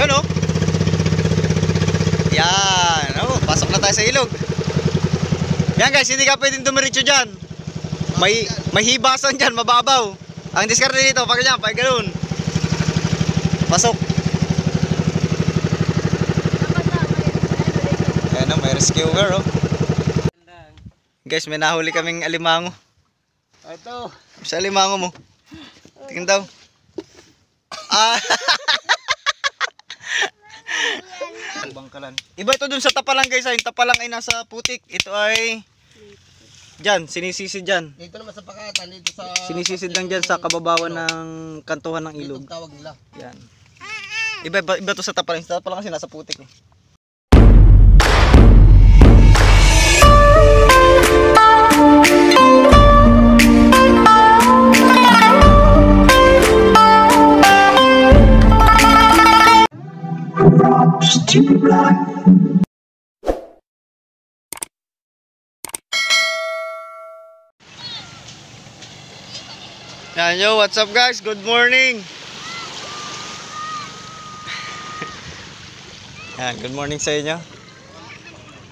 Yun oh. Yan. Oh, pasok na tayo sa ilog. Yan guys, hindi ka pwedeng dumiretso dyan. May hibasan dyan, mababaw. Ang diskarte dito, pag ganyan, pag ganoon. Pasok. Ayan o, may rescuer oh. Guys, may nahuli kaming alimango. Ito. Sa alimango mo. Tingin daw. Ah. Bangkalan. Iba ito dun sa tapalang guys. Yung tapalang ay nasa putik. Ito ay dyan, sinisisid dyan. Dito naman sa Pakatan, dito sa Sinisisid lang dyan sa kababawan ng kantuhan ng ilog. dito tawag nila. Yan. Iba to sa tapalang. Sa tapalang kasi nasa putik eh. Yan yo, what's up guys? Good morning. Yan, good morning sa inyo.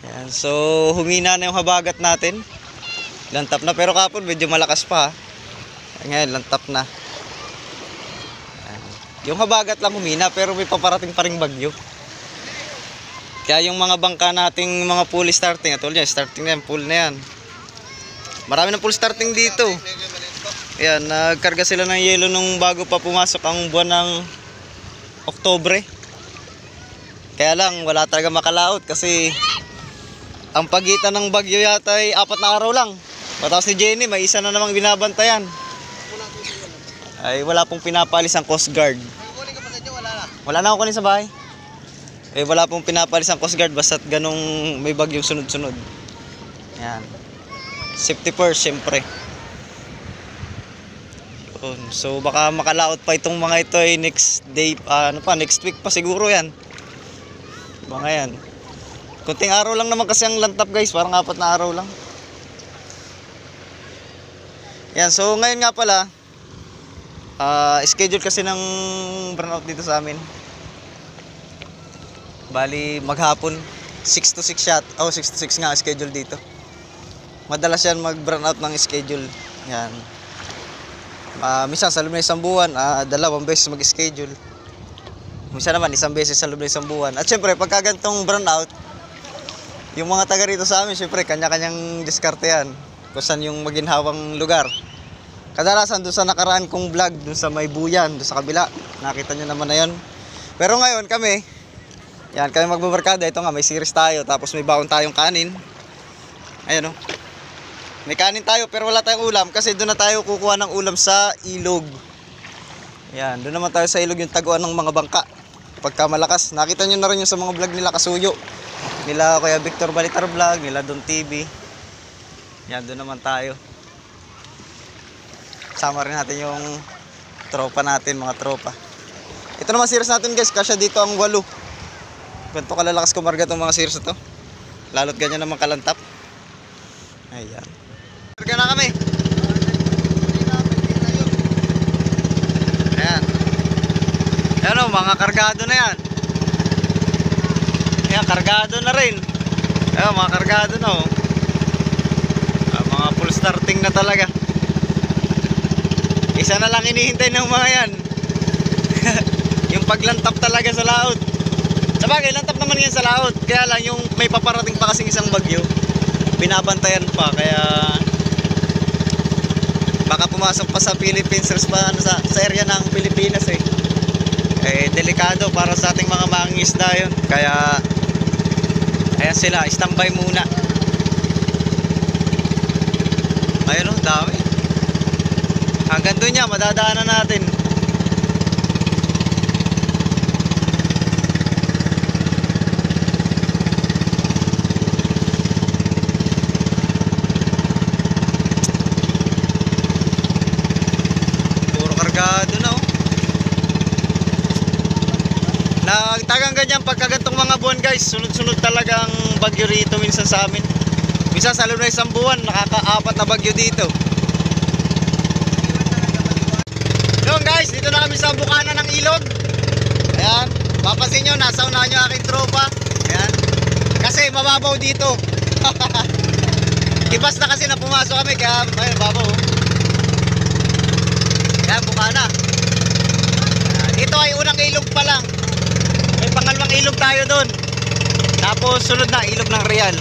Yan, so humina na yung habagat natin. Lantap na, pero kapon medyo malakas pa ha. Ngayon, lantap na. Yan. Yung habagat lang humina, pero may paparating pa ring bagyo. Kaya yung mga bangka nating mga pulley starting, at all yan, starting na yan, pull na yan. Marami ng pull starting dito. Ayan, nagkarga sila ng yelo nung bago pa pumasok ang buwan ng Oktobre. Kaya lang, wala talaga makalaot kasi ang pagitan ng bagyo yata ay 4 na araw lang. Matapos ni Jenny, may isa na namang binabantayan. Ay, wala pong pinapalis ang Coast Guard. Wala na ako kunin sa bahay. Eh, wala pong pinapalis ang Coast Guard basta't ganong may bagyong sunod-sunod. Ayan. Safety first, syempre. So baka makalaot pa itong mga ito ay next day, next week pa siguro yan. Mga yan. Kunting araw lang naman kasi ang lantap guys, parang 4 na araw lang. Yan, so ngayon nga pala, schedule kasi ng burnout dito sa amin. Bali maghapon, 6 to 6 shot, 6 to 6 nga schedule dito. Madalas yan mag-burnout ng schedule. Yan. Minsan sa loob ng isang buwan, 2 beses mag-schedule. Minsan naman, 1 beses sa loob ng isang buwan. At syempre, pagka ganitong burnout, yung mga taga rito sa amin, syempre, kanya-kanyang diskarte yan. Kung saan yung maginhawang lugar. Kadalasan, doon sa nakaraan kong vlog, doon sa may buyan, doon sa kabila. Nakita nyo naman na yun. Pero ngayon, kami magbabarkada. Ito nga, may series tayo. Tapos may baon tayong kanin. Ayan o. May kanin tayo pero wala tayong ulam kasi doon na tayo kukuha ng ulam sa ilog. Yan, doon naman tayo sa ilog yung taguan ng mga bangka. Pagka malakas, nakita nyo na rin yung sa mga vlog nila Kasuyo. Nila Kuya Victor Balitar Vlog, nila Don TV. Yan, doon naman tayo. Sama rin natin yung tropa natin, mga tropa. Ito naman series natin guys, kasya dito ang 8. Ganito kalalakas kumarga itong mga series na to. Lalo't ganyan naman kalantap. Ayan. Karga na kami. Ayan. Ayan o, mga kargado na yan. Ayan, kargado na rin. Ayan, mga kargado na o. Mga full starting na talaga. Isa na lang hinihintay ng mga yan. Yung paglantap talaga sa laot. Sabagay, lantap naman yan sa laot. Kaya lang yung may paparating pa kasing isang bagyo, binabantayan pa, kaya baka pumasok pa sa Philippines sa area ng Pilipinas delikado para sa ating mga mangingisda yun. Kaya ayan sila, standby muna. Ayun o, dami. Hanggang doon niya, madadaanan natin. Nagtagang ganyan pagkagantong mga buwan guys, sunod-sunod talagang bagyo rito minsan sa amin. Minsan sa loob ng isang buwan, nakaka-4 na bagyo dito. Yun guys, dito na kami sa bukana ng ilog. Ayan, papansin nyo nasa unahan yung aking tropa. Ayan. Kasi mababaw dito. Ibas na kasi na pumasok kami kaya ayun, babaw. Ayan, buka na. Ayan. Ito ay unang ilog pa lang. May pangalawang ilog tayo doon. Tapos sunod na ilog ng Real.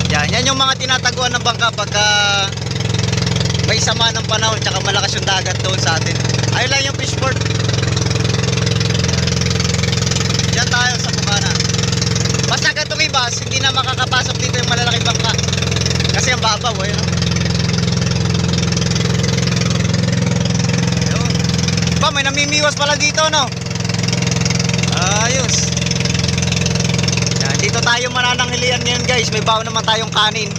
Yan yung mga tinataguan ng bangka pagka may sama ng panahon tsaka malakas yung dagat doon sa atin. Ayun lang yung fishport. Diyan tayo sa Bukana. Basta ganitong ibas, hindi na makakapasok dito yung malalaking bangka. Kasi ang babaw, ayun. Ayun. Ba, may namimiwas pala dito, no? Ayos. Yan, dito tayo manananghilian ngayon, guys. May baon naman tayong kanin.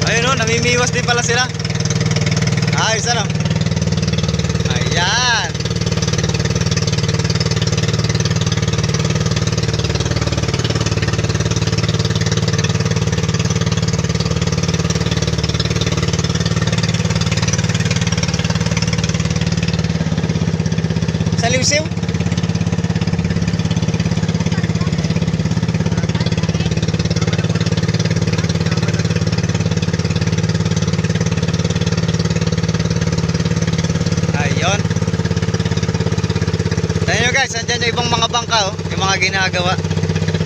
Ayun o, namimiwas din pala sila. Ayos ano. Ayan. Sa liwsiw? Ayun. Tignan nyo guys, andyan yung ibang mga bangka oh, yung mga ginagawa.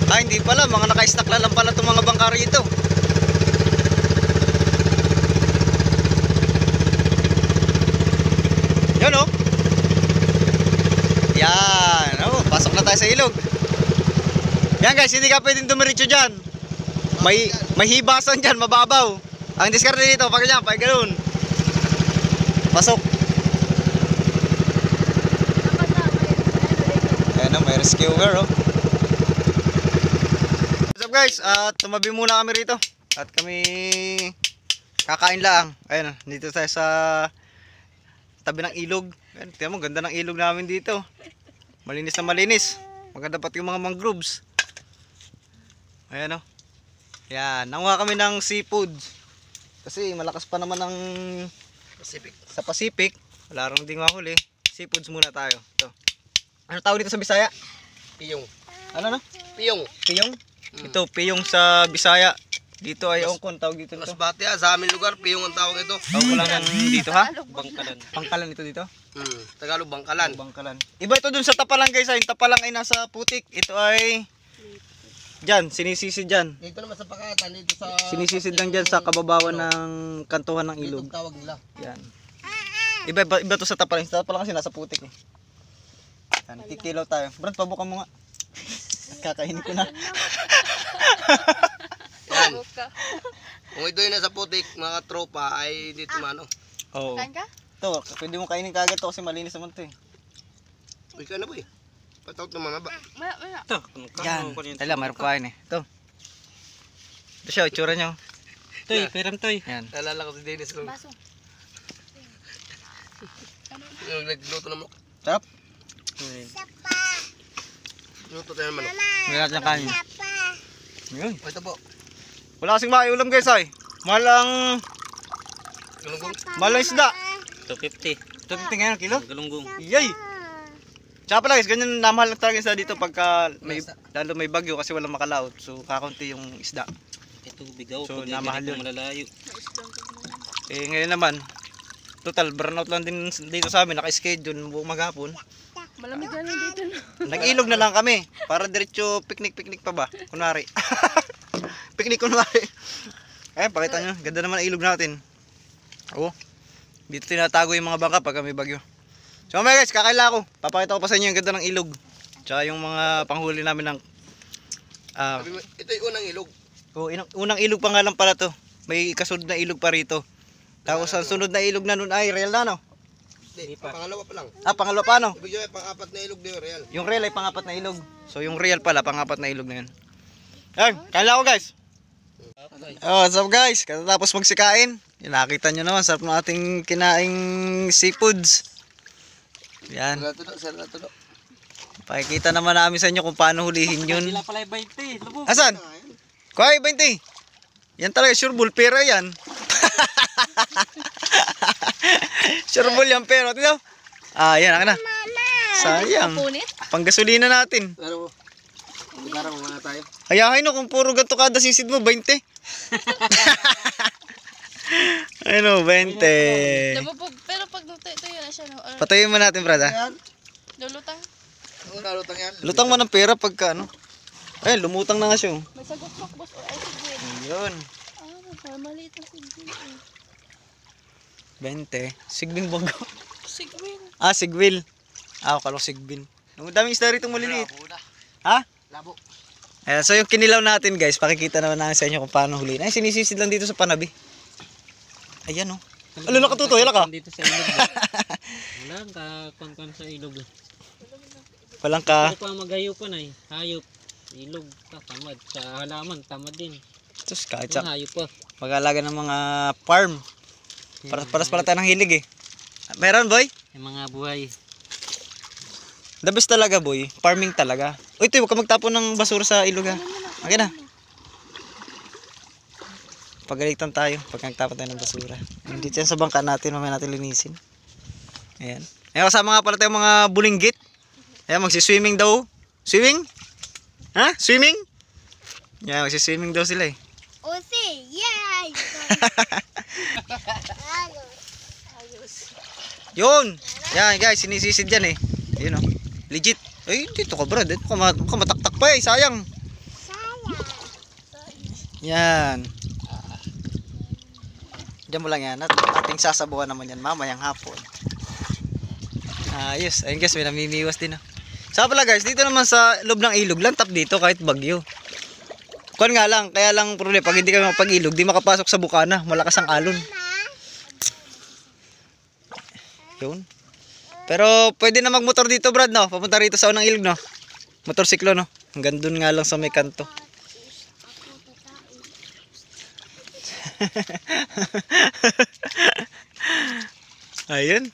Ah, hindi pala, mga naka-stack lang pala itong mga bangka rito. Yun oh. Yan, oh, pasok na tayo sa ilog. Yan guys, hindi ka pwedeng dumiretso dyan. May hibasan dyan, mababaw. Ang diskarte dito, pag ganyan, pag ganoon. Pasok. Ayan o, may rescuer oh. What's up guys, tumabi muna kami rito. At kami kakain lang. Ayan, dito tayo sa tabi ng ilog. Ayan, tingnan mo, ganda ng ilog namin dito. Malinis na malinis. Maganda pati yung mga mangroves. Ayan o. Ayan, nanguha kami ng seafood. Kasi malakas pa naman ang Pacific. sa Pacific. Wala rin ding mahuli. Seafoods muna tayo. Ito. Ano tawag dito sa Bisaya? Piyong. Ano no? Piyong. Piyong? Ito, piyong sa Bisaya. Dito ay ongkon, tawag dito Mas nito. bati sa amin lugar, piyong ang tawag ito. Tawag ko lang dito ha? Bangkalan. Pangkalan ito dito? Tagalog bangkalan. Bangkalan. Iba ito dun sa Tapalang guys. Yung Tapalang ay nasa Putik. Ito ay dyan, sinisisid dyan. Dito naman sa Pakatan, dito sa Sinisisid lang dyan sa kababawan ng kantuhan ng ilog. Dito tawag nila. Yan. Iba to sa Tapalang. Sa Tapalang kasi nasa Putik eh. Yan, kikilaw tayo. Brad, pabukan mo nga. Kakainin ko na. Yan. Kung ito yung nasa putik, mga tropa, ay dito mano. Oo. Kain ka? Ito, pwede mo kainin kagad to kasi malinis naman to eh. Uy, ka na boy. Patout naman ba? Maya. Ito, yan. Tala, mayroon kain eh. Ito. Ito siya, itsura niya. Toy, peram toy. Yan. Nalala ko si Dennis Long. Baso. Yung nagluto naman. Sarap. Luto tayo naman. Wala natin ang kanin. Yun. O ito po. Wala kasing maiulam guys ay. Mahal ang Galunggong. mahal ang isda. 250. 250 ngayon kilo. Galunggong. Yay! Tsaka pala guys, ganyan namahal lang talaga isda dito pagka lalo may bagyo kasi walang makalaot. So kakaunti yung isda. Ito bigaw. So namahal yun. Malalayo. Eh ngayon naman, total burnout lang din dito sa amin. Naka-schedule buong maghapon. Malamig na rin dito na. Nag-ilog na lang kami para diretso picnic pa ba? Kunwari. Picnic kunwari. Ayan, pakita nyo. Ganda naman ang ilog natin. Oo. Dito tinatago yung mga bangka pag may bagyo. So mga guys, kakaila ako. Papakita ko pa sa inyo yung ganda ng ilog. Tsaka yung mga panghuli namin ng Ito yung unang ilog. unang ilog pa nga lang pala to. May kasunod na ilog pa rito. Tapos ang sunod na ilog na nun ay real na no? Hindi, pangalawa pa lang. Ah, pangalawa pa no? Ibig sabihin, pang-apat na ilog din real. Yung real ay pangapat na ilog. So yung real pala, pangapat na ilog na yun. Ayun, kaila ako guys. Oh, what's up guys? Katapos magsikain. Nakita nyo naman, sarap ng ating kinaing seafoods. Yan. Saratulo. Pakikita naman namin sa inyo kung paano hulihin yun. Sila pala 20. Lubog. Asan? Kuhay, 20. Yan talaga, sure bull, pero yan. Sureball yan pero, tino. Ah, yan, akin na. Sayang. Punit? Panggasolina natin. Pero, magkara mo muna tayo. Ayahin no, kung puro ganito kada sisid mo, 20. Ano, 20. Pero pag tuyo na siya, no? Or, Patayin mo natin, brad, ha? Yan. lulutang. Oo, nalutang yan. Lutang mo ng pera pagka, ano. Ayun, lumutang na nga siya. Oh. May sagot pak, boss. Or ay, sigwin. Ayun. Maliit na sigwin. 20. Sigbing bago. Sigwin. Ah, sigwil. Ah, akala ko sigbin. Ang daming isda rito maliliit. Labo na. Ha? Labo. Ayan, so yung kinilaw natin guys, pakikita naman namin sa inyo kung paano huliin. Ay, sinisisid lang dito sa panabi. Ayan oh. Alo, nakatutoy, ala ka? Dito sa ilog. Wala kang sa ilog. Walang ka. Pero pa magayo pa na eh. Hayop. Ilog. Tamad. Sa halaman. Tamad din. Tapos kahit Yung sa hayop pa. mag-alaga ng mga farm. Paras pala tayo ng hilig eh. Meron boy? Yung mga buhay. The best talaga boy. Farming talaga. Uy, ito, huwag ka magtapon ng basura sa ilog ha. Okay na. Pagalitan tayo pag nagtapon tayo ng basura. Dito yan sa bangka natin, mamaya natin linisin. Ayan. Ayan, kasama nga pala tayo mga bulinggit. Ayan, magsiswimming daw. Swimming? Ha? Swimming? Ayan, magsiswimming daw sila eh. Osi, yay! Yun! Yan guys, sinisisid yan eh. Yun oh. Legit. Ay, dito ka brad. Dito ka mataktak pa eh. Sayang. Yan. Diyan mo lang yan. At ating sasabukan naman yan mamayang hapon. Ayos. Ayun guys, may namimiwas din oh. Saka pala guys, dito naman sa loob ng ilog, lantap dito kahit bagyo. Kuan nga lang, kaya lang problema pag hindi ka makapag-ilog, di makapasok sa bukana, malakas ang alon. Yun. Pero pwede na magmotor dito, Brad, no? Papunta rito sa unang ilog, no? Motorsiklo, no? Hanggang dun nga lang sa may kanto. Ayun.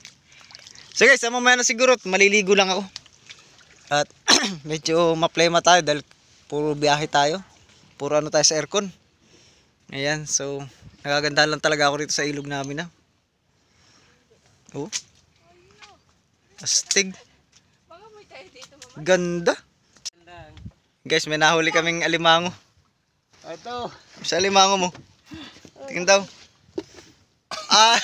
So guys, mamaya na siguro, maliligo lang ako. At medyo maplema tayo dahil puro biyahe tayo. Puro ano tayo sa aircon. Ayan, so nagaganda lang talaga ako dito sa ilog namin na. Oh. Astig. Ganda. Guys, may nahuli kaming alimango. Ito. Sa alimango mo. Tingin daw. Ah.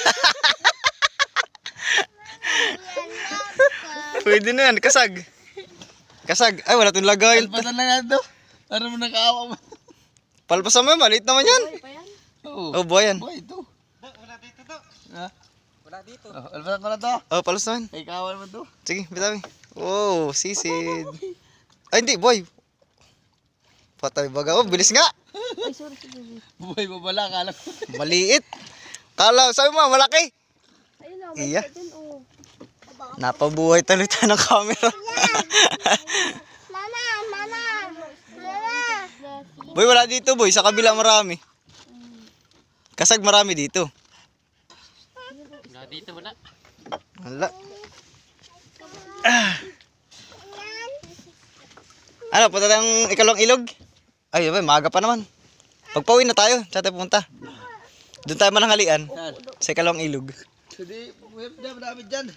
Pwede na yan, kasag. Kasag. Ay, wala itong lagay. Palpasan na nga ito. Para mo nakaawa mo. Palpasan mo, maliit naman yan. Oo. Oh, buhay yan. Boy, ito. Wala dito to. Ha? Wala dito. Oh, palpasan ko na to. Oh, palos naman. Ay, kawan mo to. Sige, bitabi. Oh, sisid. Ay, hindi, boy. Patay baga. Oh, bilis nga. Ay, sorry, sorry. Boy, babala. Kala ko. Maliit. Kala, sabi mo, malaki. Ayun na, Iya. may din, oh. Napabuhay tuloy tayo ng camera. Mama, mama, mama. Boy, wala dito, boy. Sa kabila marami. Kasag marami dito. Wala dito, wala. Wala. Ah. Ano, punta tayong ikalawang ilog? Ay, boy, maaga pa naman. Pagpauwi na tayo, saan tayo pumunta? Doon tayo mananghalian. Sa ikalawang ilog. Hindi, madami dyan.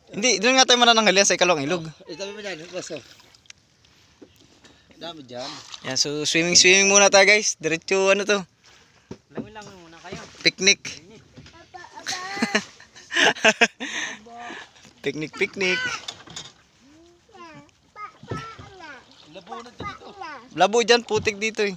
Hindi, doon nga tayo mananghalian sa ikalawang ilog. Itabi mo dyan, baso. Dami dyan. Yan, so swimming muna tayo guys. Diretso ano to? Lang muna kayo. Picnic. Picnic. Labo na dito. Labo dyan, putik dito eh.